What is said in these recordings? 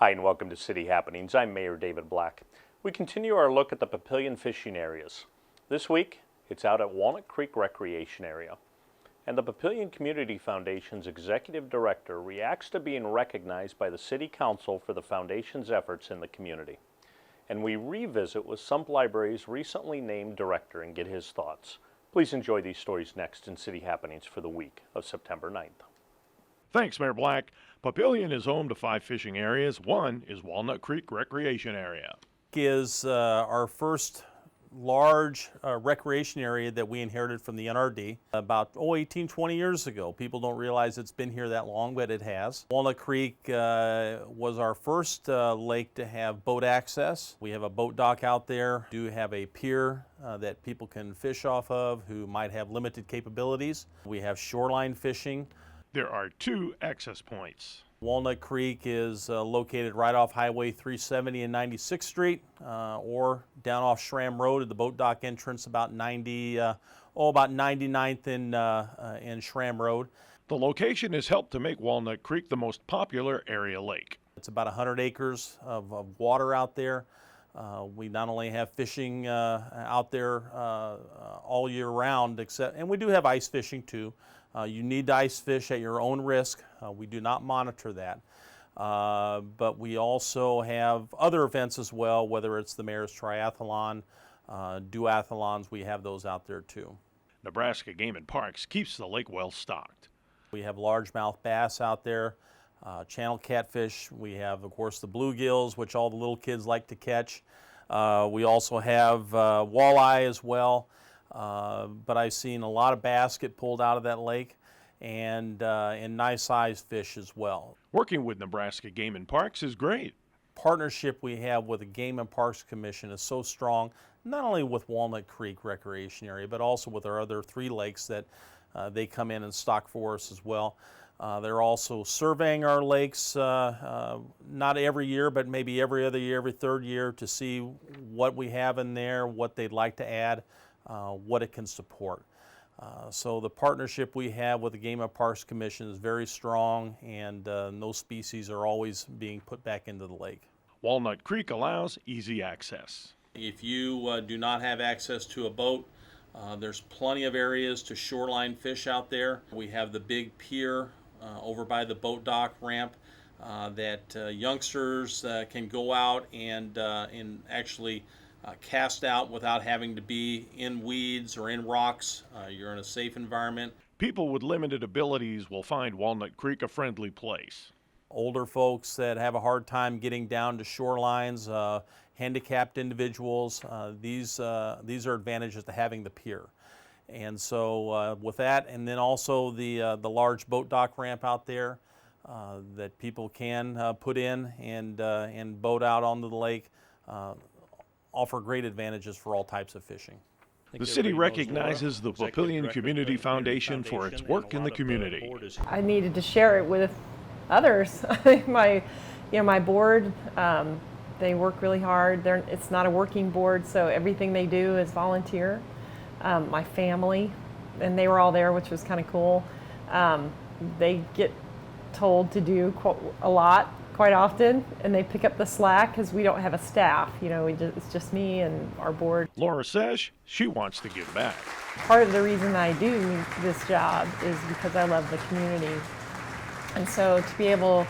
Hi and welcome to City Happenings. I'm Mayor David Black. We continue our look at the Papillion fishing areas. This week, it's out at Walnut Creek Recreation Area. And the Papillion Community Foundation's Executive Director reacts to being recognized by the City Council for the Foundation's efforts in the community. And we revisit with Sump Library's recently named director and get his thoughts. Please enjoy these stories next in City Happenings for the week of September 9th. Thanks, Mayor Black. Papillion is home to 5 fishing areas. One is Walnut Creek Recreation Area. Is our first large recreation area that we inherited from the NRD about 18, 20 years ago. People don't realize it's been here that long, but it has. Walnut Creek was our first lake to have boat access. We have a boat dock out there. We do have a pier that people can fish off of who might have limited capabilities. We have shoreline fishing. There are 2 access points. Walnut Creek is located right off Highway 370 and 96th Street, or down off Schramm Road at the boat dock entrance, about 99th and Schramm Road. The location has helped to make Walnut Creek the most popular area lake. It's about 100 acres of water out there. We not only have fishing out there all year round, and we do have ice fishing too. You need to ice fish at your own risk. We do not monitor that. But we also have other events as well, whether it's the Mayor's Triathlon, duathlons, we have those out there too. Nebraska Game and Parks keeps the lake well stocked. We have largemouth bass out there, channel catfish. We have, of course, the bluegills, which all the little kids like to catch. We also have walleye as well. But I've seen a lot of bass get pulled out of that lake, and nice sized fish as well. Working with Nebraska Game and Parks is great. Partnership we have with the Game and Parks Commission is so strong, not only with Walnut Creek Recreation Area, but also with our other 3 lakes that they come in and stock for us as well. They're also surveying our lakes, not every year, but maybe every other year, every 3rd year, to see what we have in there, what they'd like to add. What it can support. So the partnership we have with the Game and Parks Commission is very strong, and those species are always being put back into the lake. Walnut Creek allows easy access. If you do not have access to a boat, there's plenty of areas to shoreline fish out there. We have the big pier over by the boat dock ramp that youngsters can go out and actually cast out without having to be in weeds or in rocks. You're in a safe environment. People with limited abilities will find Walnut Creek a friendly place. Older folks that have a hard time getting down to shorelines, handicapped individuals, these are advantages to having the pier. And so with that, and then also the large boat dock ramp out there that people can put in and boat out onto the lake, offer great advantages for all types of fishing. The city recognizes the Papillion Community Foundation for its work in the community. I needed to share it with others. my board, they work really hard. It's not a working board, so everything they do is volunteer. My family, and they were all there, which was kind of cool. They get told to do a lot quite often, and they pick up the slack because we don't have a staff. It's just me and our board. Laura says she wants to give back. Part of the reason I do this job is because I love the community. And so to be able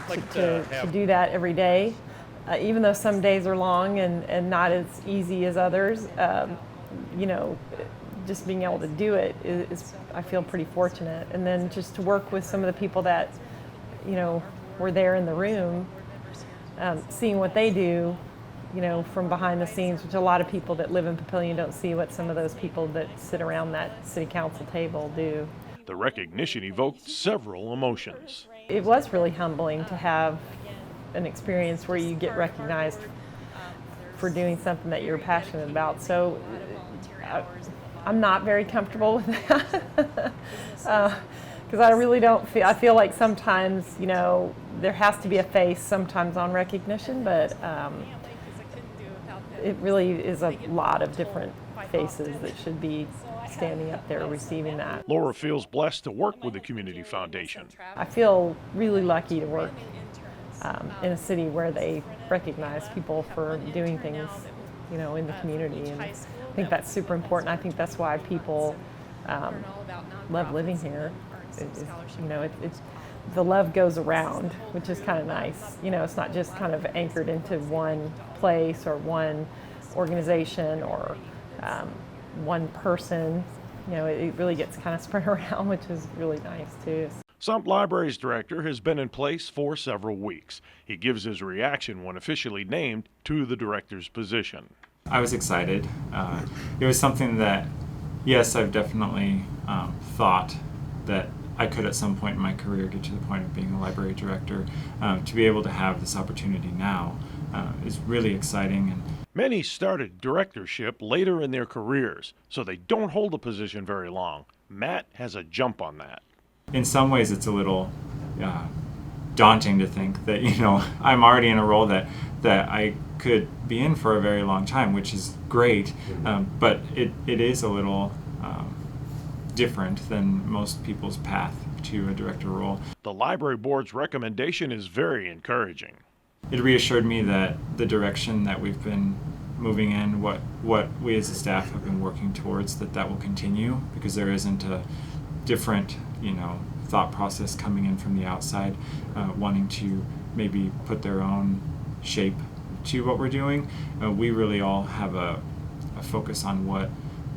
to do that every day, even though some days are long and not as easy as others, just being able to do it is I feel pretty fortunate. And then just to work with some of the people that, were there in the room, seeing what they do, from behind the scenes, which a lot of people that live in Papillion don't see what some of those people that sit around that city council table do. The recognition evoked several emotions. It was really humbling to have an experience where you get recognized for doing something that you're passionate about. So I'm not very comfortable with that. Because I really don't feel, I feel like sometimes, there has to be a face sometimes on recognition, but it really is a lot of different faces that should be standing up there receiving that. Laura feels blessed to work with the Community Foundation. I feel really lucky to work in a city where they recognize people for doing things, you know, in the community. And I think that's super important. I think that's why people love living here. You know, the love goes around, which is kind of nice. You know, it's not just kind of anchored into one place or one organization or one person. You know, it really gets kind of spread around, which is really nice too. Sump Library's director has been in place for several weeks. He gives his reaction when officially named to the director's position. I was excited. It was something that, yes, I've definitely thought that I could at some point in my career get to the point of being a library director. To be able to have this opportunity now is really exciting. And many started directorship later in their careers, so they don't hold a position very long. Matt has a jump on that. In some ways, it's a little daunting to think that, you know, I'm already in a role that I could be in for a very long time, which is great, but it is a little different than most people's path to a director role. The library board's recommendation is very encouraging. It reassured me that the direction that we've been moving in, what we as a staff have been working towards, that will continue, because there isn't a different, you know, thought process coming in from the outside, wanting to maybe put their own shape to what we're doing. We really all have a focus on what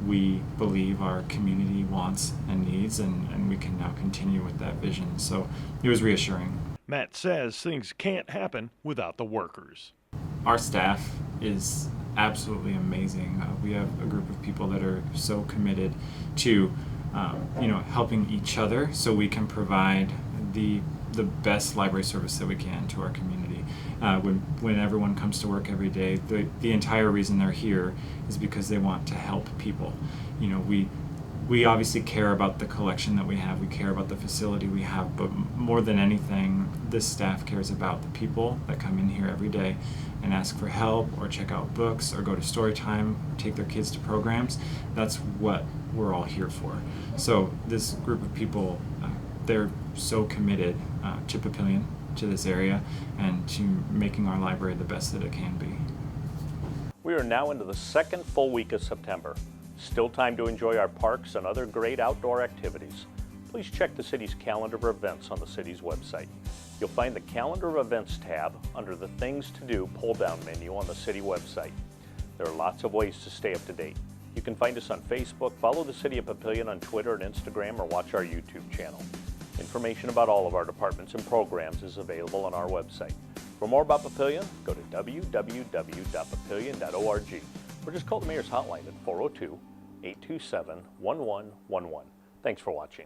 we believe our community wants and needs, and we can now continue with that vision. So it was reassuring. Matt says things can't happen without the workers. Our staff is absolutely amazing. We have a group of people that are so committed to you know, helping each other so we can provide the best library service that we can to our community. When everyone comes to work every day, the entire reason they're here is because they want to help people. You know, we obviously care about the collection that we have, we care about the facility we have, but more than anything, this staff cares about the people that come in here every day and ask for help or check out books or go to story time, take their kids to programs. That's what we're all here for. So this group of people, they're so committed to Papillion, to this area, and to making our library the best that it can be. We are now into the second full week of September. Still time to enjoy our parks and other great outdoor activities. Please check the city's calendar of events on the city's website. You'll find the Calendar of Events tab under the Things to Do pull-down menu on the city website. There are lots of ways to stay up to date. You can find us on Facebook, follow the City of Papillion on Twitter and Instagram, or watch our YouTube channel. Information about all of our departments and programs is available on our website. For more about Papillion, go to www.papillion.org or just call the Mayor's Hotline at 402-827-1111. Thanks for watching.